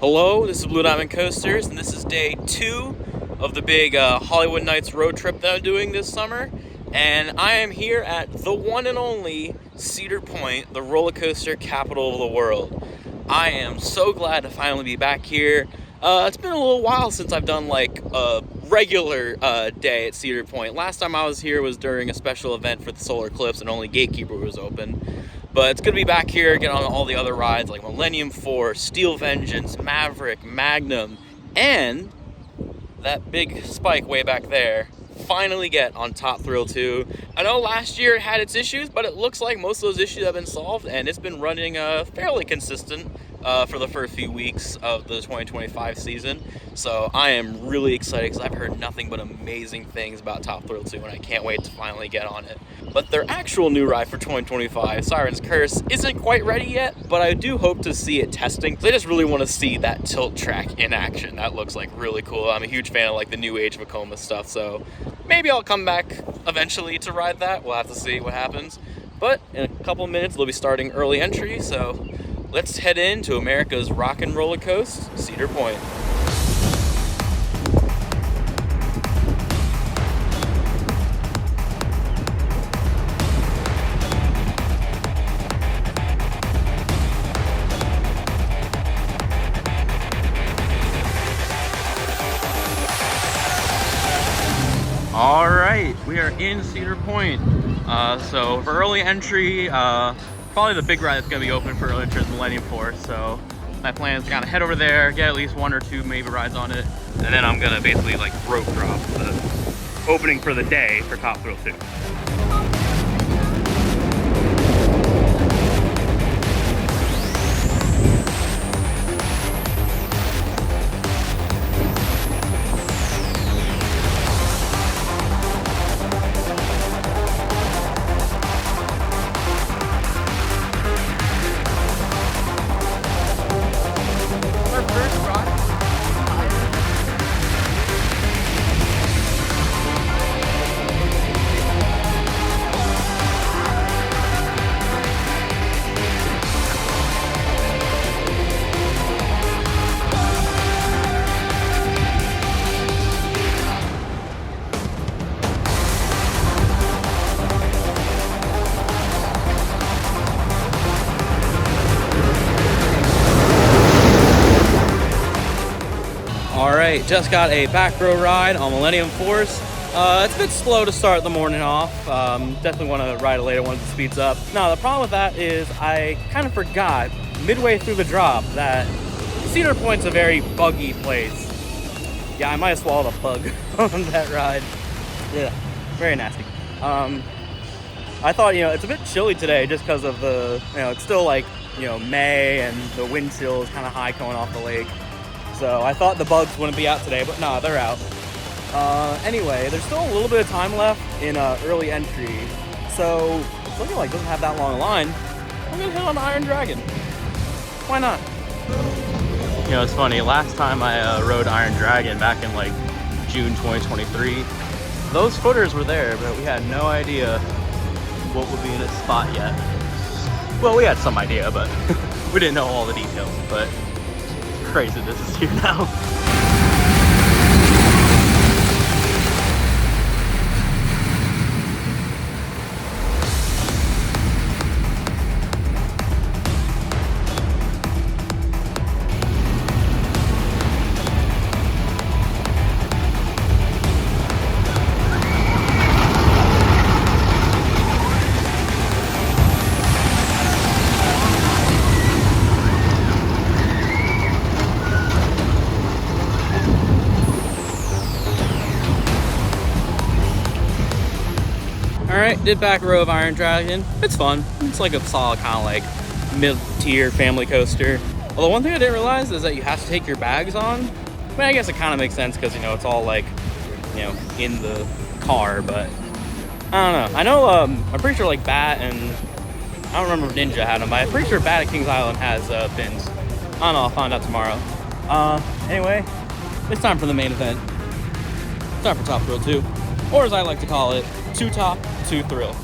Hello, this is Blue Diamond Coasters, and this is day 2 of the big Hollywood Nights road trip that I'm doing this summer. And I am here at the one and only Cedar Point, the roller coaster capital of the world. I am so glad to finally be back here. It's been a little while since I've done like a regular day at Cedar Point. Last time I was here was during a special event for the solar eclipse and only Gatekeeper was open. But it's good to be back here, get on all the other rides like Millennium Force, Steel Vengeance, Maverick, Magnum, and that big spike way back there. Finally get on Top Thrill 2. I know last year it had its issues, but it looks like most of those issues have been solved, and it's been running fairly consistent for the first few weeks of the 2025 season. So I am really excited because I've heard nothing but amazing things about Top Thrill 2, and I can't wait to finally get on it. But their actual new ride for 2025, Siren's Curse, isn't quite ready yet, but I do hope to see it testing. I just really want to see that tilt track in action. That looks like really cool. I'm a huge fan of like the new age Vekoma stuff, so maybe I'll come back eventually to ride that. We'll have to see what happens. But in a couple minutes, they'll be starting early entry, so let's head into America's rock and roller coaster, Cedar Point. All right, we are in Cedar Point. So for early entry, probably the big ride that's gonna be open for early entry is Millennium Force. So my plan is to kind of head over there, get at least 1 or 2 maybe rides on it, and then I'm gonna basically like rope drop the opening for the day for Top Thrill 2. Alright, just got a back row ride on Millennium Force. It's a bit slow to start the morning off. Definitely want to ride it later once it speeds up. Now, the problem with that is I kind of forgot midway through the drop that Cedar Point's a very buggy place. Yeah, I might have swallowed a bug on that ride. Yeah, very nasty. I thought, it's a bit chilly today just because of the, it's still like, May and the wind chill is kind of high coming off the lake. So I thought the bugs wouldn't be out today, but no, they're out. Anyway, there's still a little bit of time left in early entry. So it's looking like it doesn't have that long a line. I'm gonna hit on the Iron Dragon. Why not? It's funny, last time I rode Iron Dragon back in like June 2023, those footers were there, but we had no idea what would be in its spot yet. Well, we had some idea, but we didn't know all the details, but crazy this is here now. Alright, did back row of Iron Dragon. It's fun. It's like a solid kind of like mid-tier family coaster. Although one thing I didn't realize is that you have to take your bags on. I mean, I guess it kind of makes sense because, it's all like, in the car, but I don't know. I know, I'm pretty sure like Bat and, I don't remember if Ninja had them, but I'm pretty sure Bat at Kings Island has fins. I don't know, I'll find out tomorrow. Anyway, it's time for the main event. It's time for Top Thrill 2, or as I like to call it, 2 Top, 2 Thrill.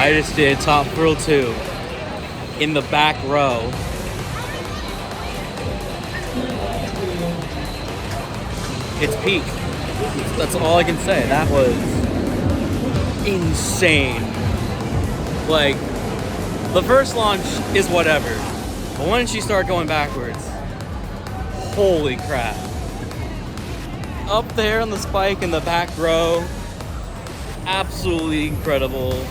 I just did Top Thrill 2 in the back row. It's peak. That's all I can say. That was insane. Like, the first launch is whatever, but once you start going backwards, holy crap. Up there on the spike in the back row, absolutely incredible.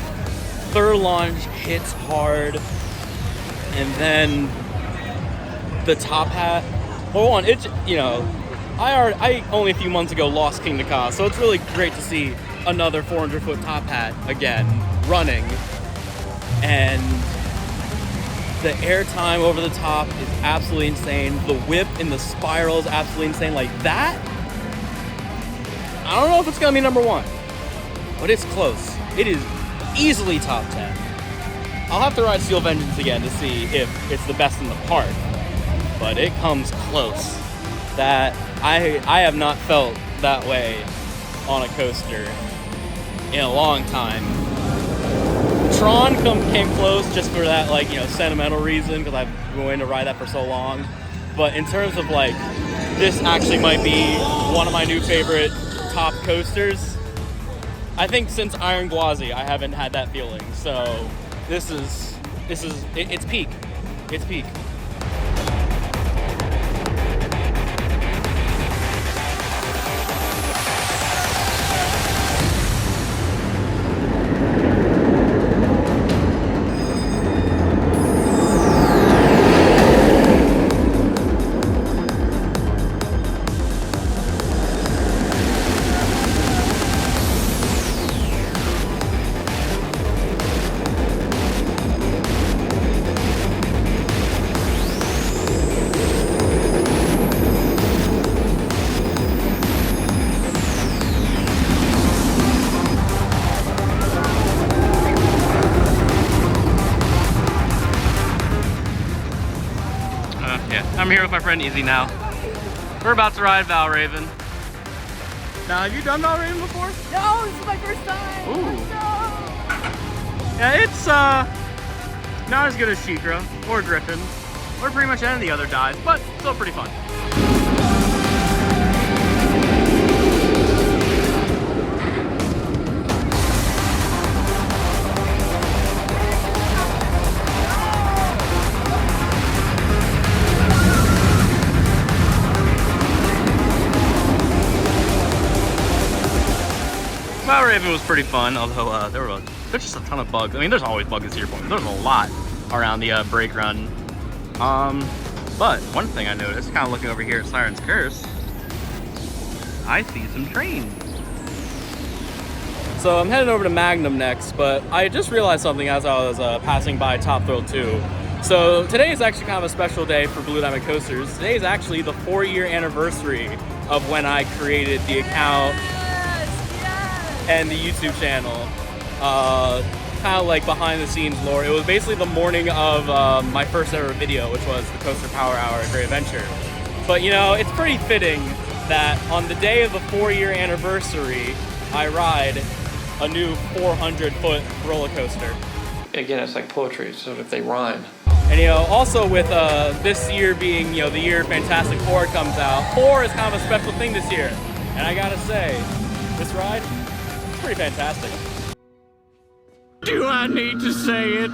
Third launch hits hard, and then the top hat. Well, one, it's, you know, I only a few months ago lost Kingda Ka, so it's really great to see another 400-foot top hat again running. And the airtime over the top is absolutely insane. The whip in the spiral is absolutely insane. Like that, I don't know if it's gonna be number one, but it's close. It is easily top 10. I'll have to ride Steel Vengeance again to see if it's the best in the park, but it comes close. That I have not felt that way on a coaster in a long time. Tron came close just for that, like, you know, sentimental reason, because I've been waiting to ride that for so long. But in terms of, like, this actually might be one of my new favorite top coasters. I think since Iron Gwazi, I haven't had that feeling. So it's peak. It's peak. I'm here with my friend Izzy now. We're about to ride Valraven. Now, have you done Valraven before? No, this is my first time. Ooh. No. Yeah, it's not as good as Shikra or Griffin or pretty much any of the other dives, but still pretty fun. Raven was pretty fun, although there's just a ton of bugs. I mean, there's always bugs at Cedar Point. There's a lot around the brake run. But one thing I noticed, kind of looking over here at Siren's Curse, I see some trains. So I'm heading over to Magnum next, but I just realized something as I was passing by Top Thrill 2. So today is actually kind of a special day for Blue Diamond Coasters. Today is actually the 4-year anniversary of when I created the account and the YouTube channel. Kind of like behind the scenes lore. It was basically the morning of my first ever video, which was the Coaster Power Hour at Great Adventure. But you know, it's pretty fitting that on the day of the 4-year anniversary, I ride a new 400-foot roller coaster. Again, it's like poetry, so if they rhyme. And you know, also with this year being, you know, the year Fantastic Four comes out, 4 is kind of a special thing this year. And I gotta say, this ride, it's pretty fantastic. Do I need to say it?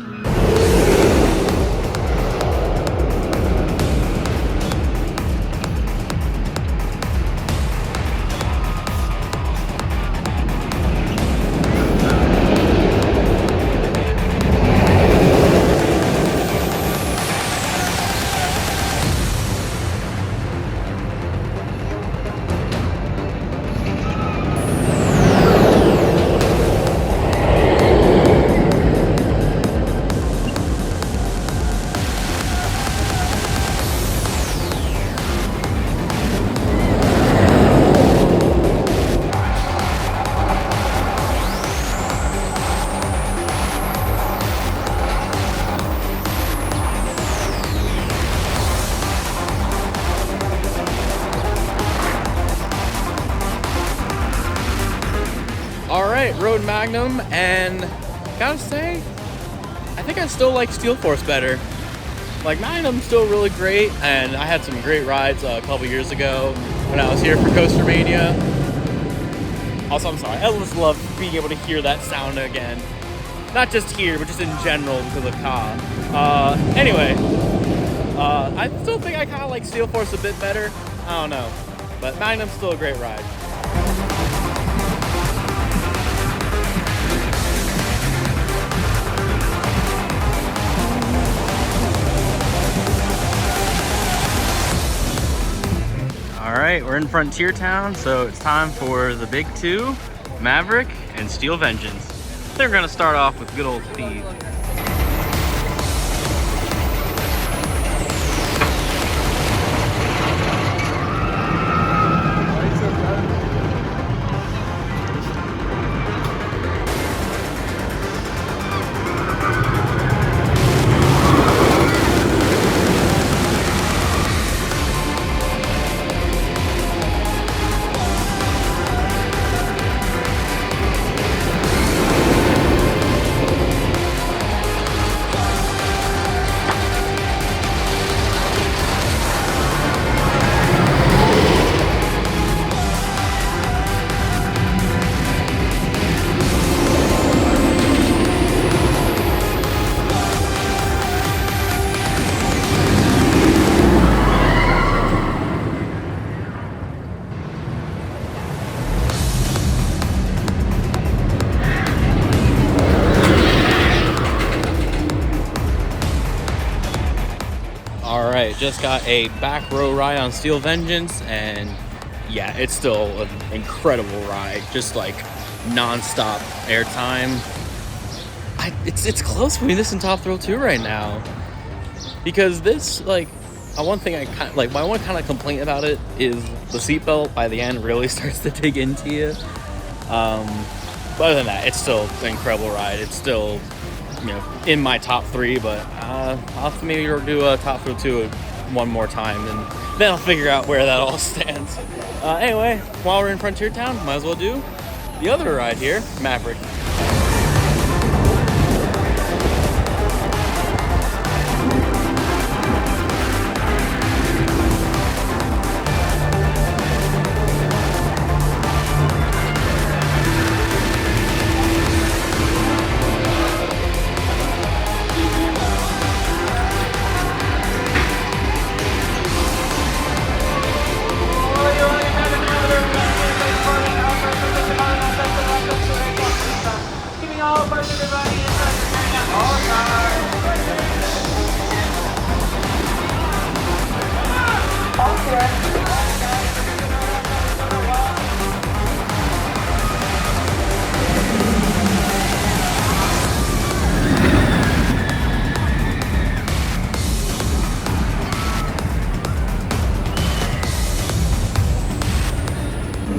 Alright, rode Magnum, and gotta say, I think I still like Steel Force better. Like, Magnum's still really great, and I had some great rides a couple years ago when I was here for Coaster Mania. Also, I'm sorry, I just love being able to hear that sound again. Not just here, but just in general because of Ka. Anyway, I still think I kind of like Steel Force a bit better. I don't know, but Magnum's still a great ride. All right, we're in Frontier Town, so it's time for the big two, Maverick and Steel Vengeance. They're gonna start off with good old Steve. Alright, just got a back row ride on Steel Vengeance, and yeah, it's still an incredible ride. Just like non-stop airtime. It's close between this and Top Thrill 2 right now. Because this, like, one thing I kind of, like, my one kind of complaint about it is the seatbelt by the end really starts to dig into you. But other than that, it's still an incredible ride. It's still, you know, in my top 3, but I'll have to maybe do a Top Thrill 2 one more time, and then I'll figure out where that all stands. Anyway, while we're in Frontier Town, might as well do the other ride here, Maverick.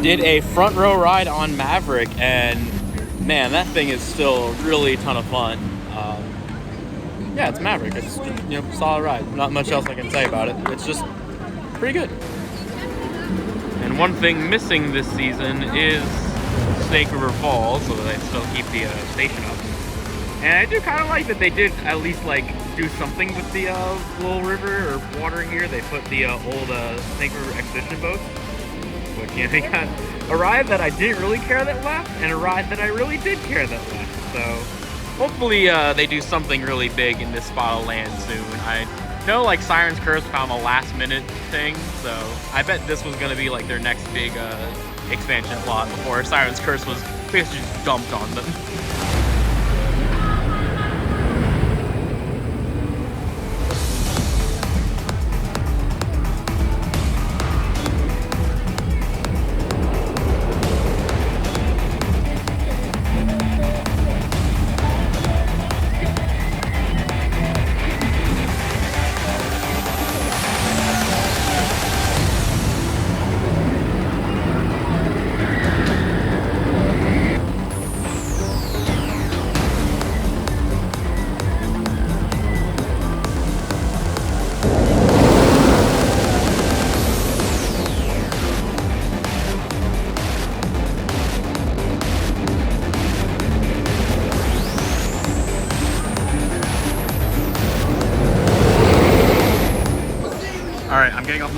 Did a front row ride on Maverick, and man, that thing is still really a ton of fun. Yeah, it's Maverick. It's, you know, solid ride. Not much else I can say about it. It's just pretty good. And one thing missing this season is Snake River Falls, so that they still keep the station up. And I do kind of like that they did at least like do something with the little river or water here. They put the old Snake River Expedition boats. Which, you know, they got a ride that I didn't really care that left, and a ride that I really did care that left. So hopefully they do something really big in this spot of land soon. I know like Siren's Curse found a last minute thing, so I bet this was going to be like their next big expansion plot before Siren's Curse was basically just dumped on them.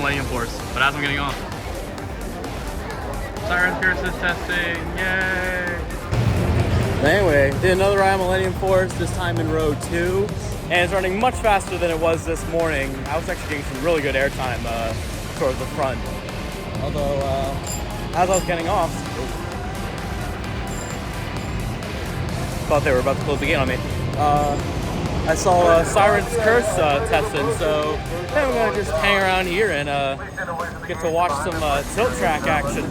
Millennium Force, but as I'm getting off. Siren Curse is testing, yay! But anyway, did another ride on Millennium Force, this time in row 2, and it's running much faster than it was this morning. I was actually getting some really good airtime towards the front. Although, as I was getting off, thought they were about to close the gate on me. I saw Siren's Curse testing, so I'm gonna just hang around here and get to watch some tilt track action.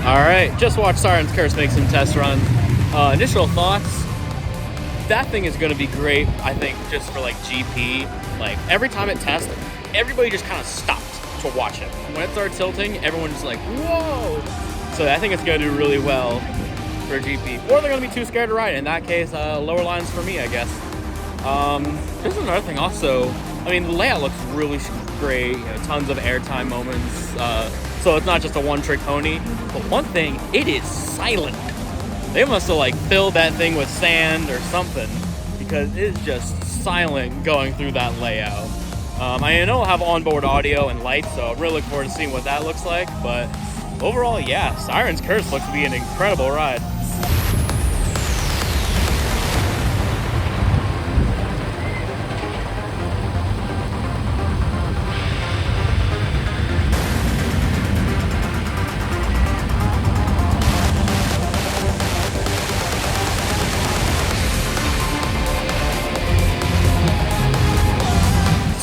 Alright, just watched Siren's Curse make some test runs. Initial thoughts, that thing is going to be great, I think, just for like GP. Like, every time it tests, everybody just kind of stops to watch it. When it starts tilting, everyone's just like, whoa! So I think it's going to do really well for GP. Or they're going to be too scared to ride. In that case, lower lines for me, I guess. There's another thing also. I mean, the layout looks really great. You know, tons of airtime moments. So it's not just a one-trick pony. But one thing, it is silent. They must have like filled that thing with sand or something, because it is just silent going through that layout. I know I'll have onboard audio and lights, so I'm really looking forward to seeing what that looks like. But overall, yeah, Siren's Curse looks to be an incredible ride.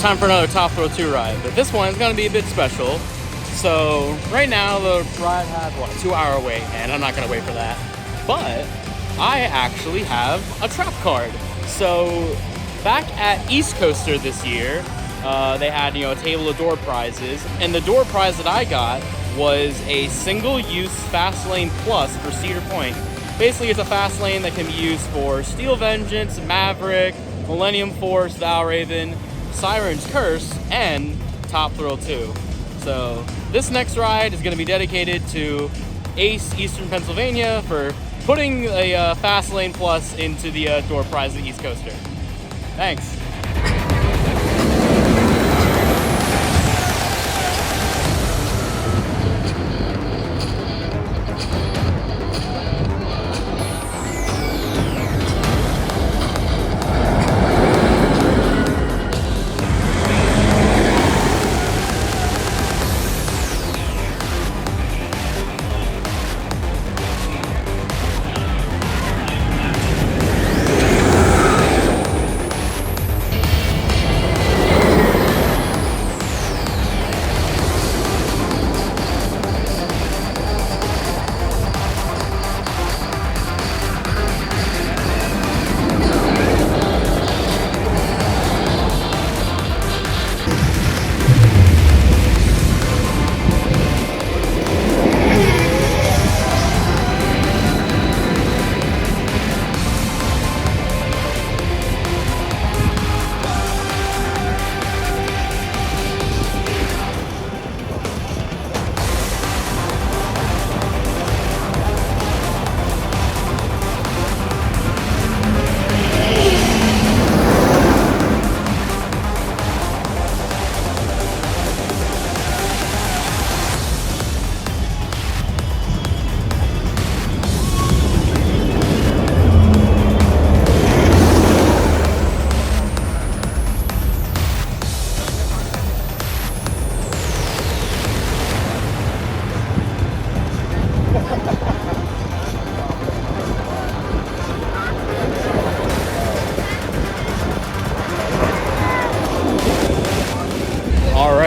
Time for another Top Throw 2 ride, but this one is going to be a bit special. So right now the ride has, what, a 2-hour wait, and I'm not going to wait for that. But I actually have a trap card. So back at East Coaster this year, they had, a table of door prizes, and the door prize that I got was a single-use Fast Lane Plus for Cedar Point. Basically, it's a fast lane that can be used for Steel Vengeance, Maverick, Millennium Force, Valraven, Siren's Curse, and Top Thrill 2. So this next ride is going to be dedicated to Ace Eastern Pennsylvania for putting a Fast Lane Plus into the door prize at East Coaster. Thanks.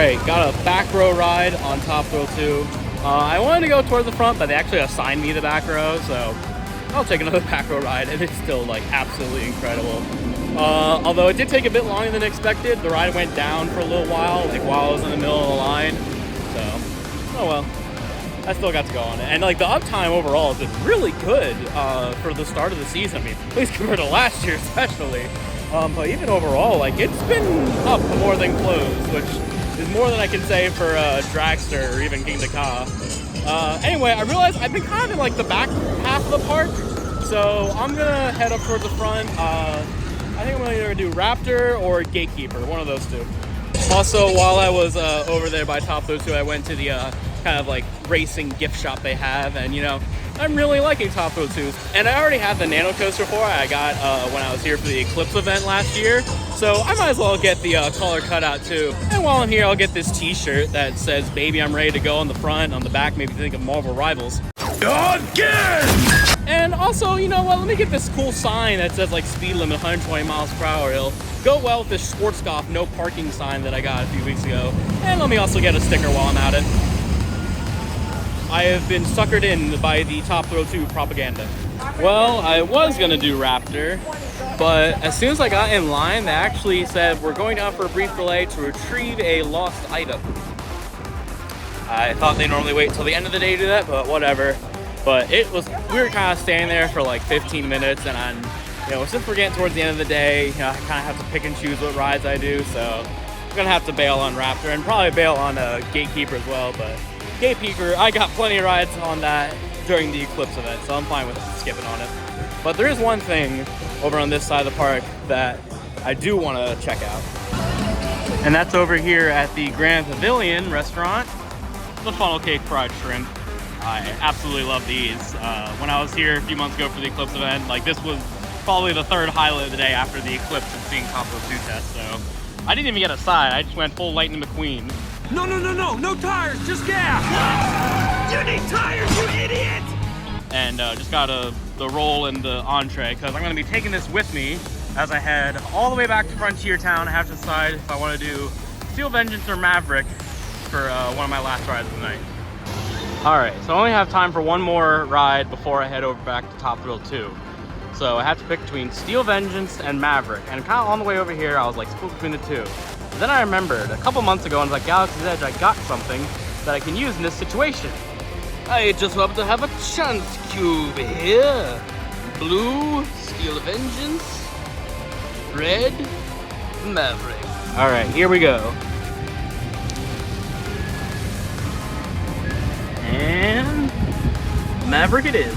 Alright, got a back row ride on Top Thrill 2. I wanted to go towards the front, but they actually assigned me the back row, so I'll take another back row ride, and it's still like absolutely incredible. Although it did take a bit longer than expected. The ride went down for a little while, like while I was in the middle of the line. So, oh well. I still got to go on it. And like the uptime overall has been really good for the start of the season. I mean, at least compared to last year especially. But even overall, like it's been up more than closed, which is more than I can say for Dragster or even Kingda Ka. Anyway, I realized I've been kind of in like the back half of the park. So I'm gonna head up towards the front. I think I'm gonna either do Raptor or Gatekeeper, one of those two. Also, while I was over there by Top Thrill 2, I went to the kind of like racing gift shop they have, and you know, I'm really liking Top Thrill 2. And I already had the Nano Coaster for I got when I was here for the Eclipse event last year, so I might as well get the collar cutout too. And while I'm here, I'll get this t-shirt that says "Baby, I'm ready to go" on the front. On the back, maybe think of Marvel Rivals. Again! And also, you know what, let me get this cool sign that says like speed limit 120 miles per hour. It'll go well with this Schwarzkopf no parking sign that I got a few weeks ago. And let me also get a sticker while I'm at it. I have been suckered in by the Top Thrill 2 propaganda. Well, I was gonna do Raptor, but as soon as I got in line, they actually said we're going down for a brief delay to retrieve a lost item. I thought they normally wait until the end of the day to do that, but whatever. But we were kind of standing there for like 15 minutes, and you know, since we're getting towards the end of the day, you know, I kind of have to pick and choose what rides I do, so I'm gonna have to bail on Raptor and probably bail on Gatekeeper as well. But Gatekeeper, I got plenty of rides on that during the Eclipse event, so I'm fine with skipping on it. But there is one thing over on this side of the park that I do want to check out, and that's over here at the Grand Pavilion restaurant. The funnel cake fried shrimp. I absolutely love these. When I was here a few months ago for the Eclipse event, like this was probably the third highlight of the day after the Eclipse and seeing Top Thrill 2 test, so I didn't even get a side. I just went full Lightning McQueen. No tires, just gas! What? You need tires, you idiot! And just got the roll and the entree, because I'm going to be taking this with me as I head all the way back to FrontierTown. I have to decide if I want to do Steel Vengeance or Maverick for one of my last rides of the night. Alright, so I only have time for one more ride before I head over back to Top Thrill 2. So I have to pick between Steel Vengeance and Maverick. And kind of on the way over here, I was like split between the two. But then I remembered a couple months ago, I was like, Galaxy's Edge, I got something that I can use in this situation. I just hope to have a chance cube here. Blue, Steel Vengeance, red, Maverick. Alright, here we go. And Maverick it is.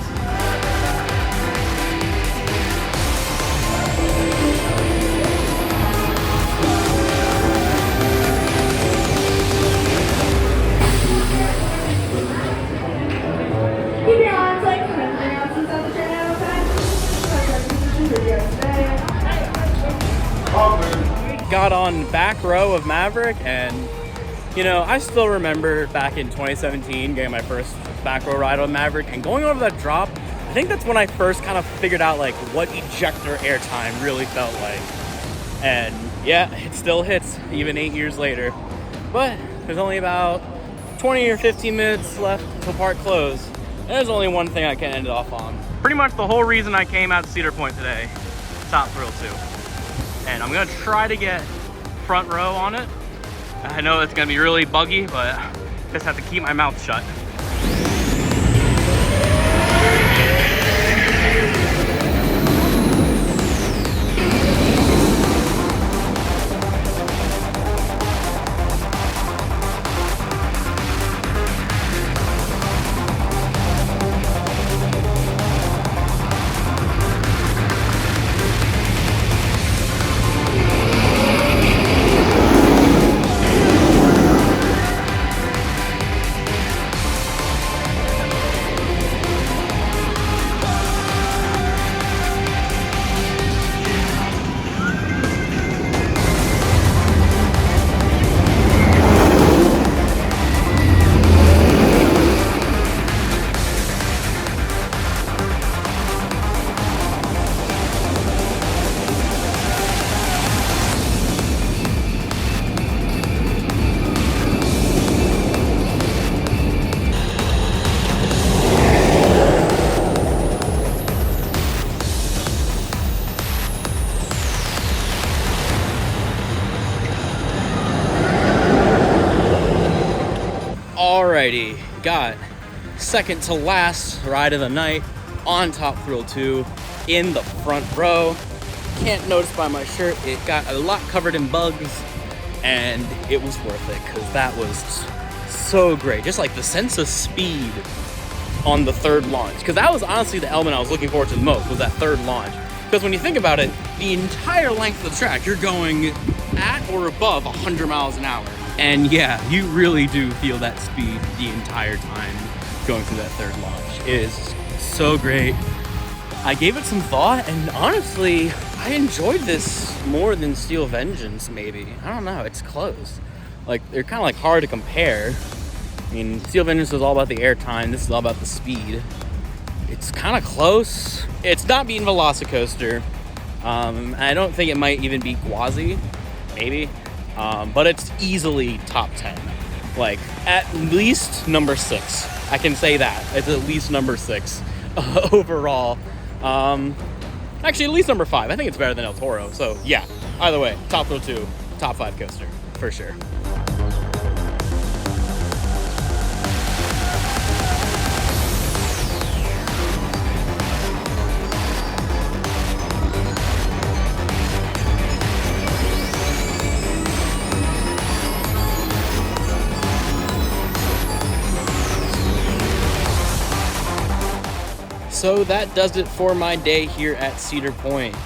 Keep your arms like announcements on the train at all times. Got on back row of Maverick, and you know, I still remember back in 2017 getting my first back row ride on Maverick and going over that drop. I think that's when I first kind of figured out like what ejector airtime really felt like. And yeah, it still hits even 8 years later. But there's only about 20 or 15 minutes left till park close. And there's only one thing I can end it off on. Pretty much the whole reason I came out to Cedar Point today, Top Thrill 2. And I'm gonna try to get front row on it. I know it's gonna be really buggy, but just have to keep my mouth shut. Alrighty, got second to last ride of the night on Top Thrill 2 in the front row. Can't notice by my shirt, it got a lot covered in bugs, and it was worth it because that was so great. Just like the sense of speed on the third launch, because that was honestly the element I was looking forward to the most, was that third launch. Because when you think about it, the entire length of the track, you're going at or above 100 miles an hour. And yeah, you really do feel that speed the entire time going through that third launch. It is so great. I gave it some thought, and honestly, I enjoyed this more than Steel Vengeance, maybe. I don't know, it's close. Like, they're kind of like hard to compare. I mean, Steel Vengeance is all about the airtime, this is all about the speed. It's kind of close. It's not beating Velocicoaster. I don't think it might even beat Gwazi, maybe. But it's easily top 10. Like, at least number 6. I can say that. It's at least number 6 overall. Actually, at least number 5. I think it's better than El Toro. So, yeah. Either way, Top Thrill 2, top 5 coaster, for sure. So that does it for my day here at Cedar Point.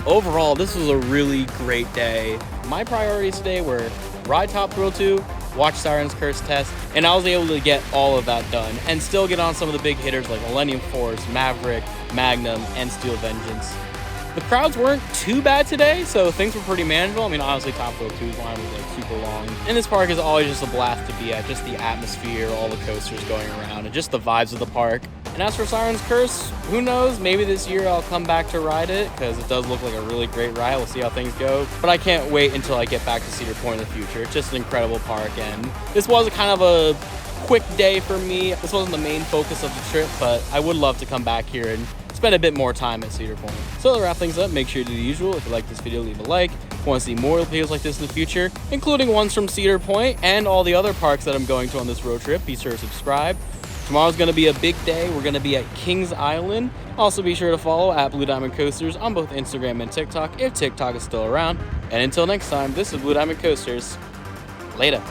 Overall, this was a really great day. My priorities today were ride Top Thrill 2, watch Siren's Curse test, and I was able to get all of that done and still get on some of the big hitters like Millennium Force, Maverick, Magnum, and Steel Vengeance. The crowds weren't too bad today, so things were pretty manageable. I mean, honestly, Top Thrill 2's line was like super long. And this park is always just a blast to be at, just the atmosphere, all the coasters going around, and just the vibes of the park. And as for Siren's Curse, who knows, maybe this year I'll come back to ride it, because it does look like a really great ride. We'll see how things go. But I can't wait until I get back to Cedar Point in the future. It's just an incredible park, and this was kind of a quick day for me. This wasn't the main focus of the trip, but I would love to come back here and spend a bit more time at Cedar Point. So to wrap things up, make sure to do the usual. If you like this video, leave a like. If you want to see more videos like this in the future, including ones from Cedar Point and all the other parks that I'm going to on this road trip, be sure to subscribe. Tomorrow's going to be a big day. We're going to be at Kings Island. Also be sure to follow at Blue Diamond Coasters on both Instagram and TikTok, if TikTok is still around. And until next time, this is Blue Diamond Coasters. Later.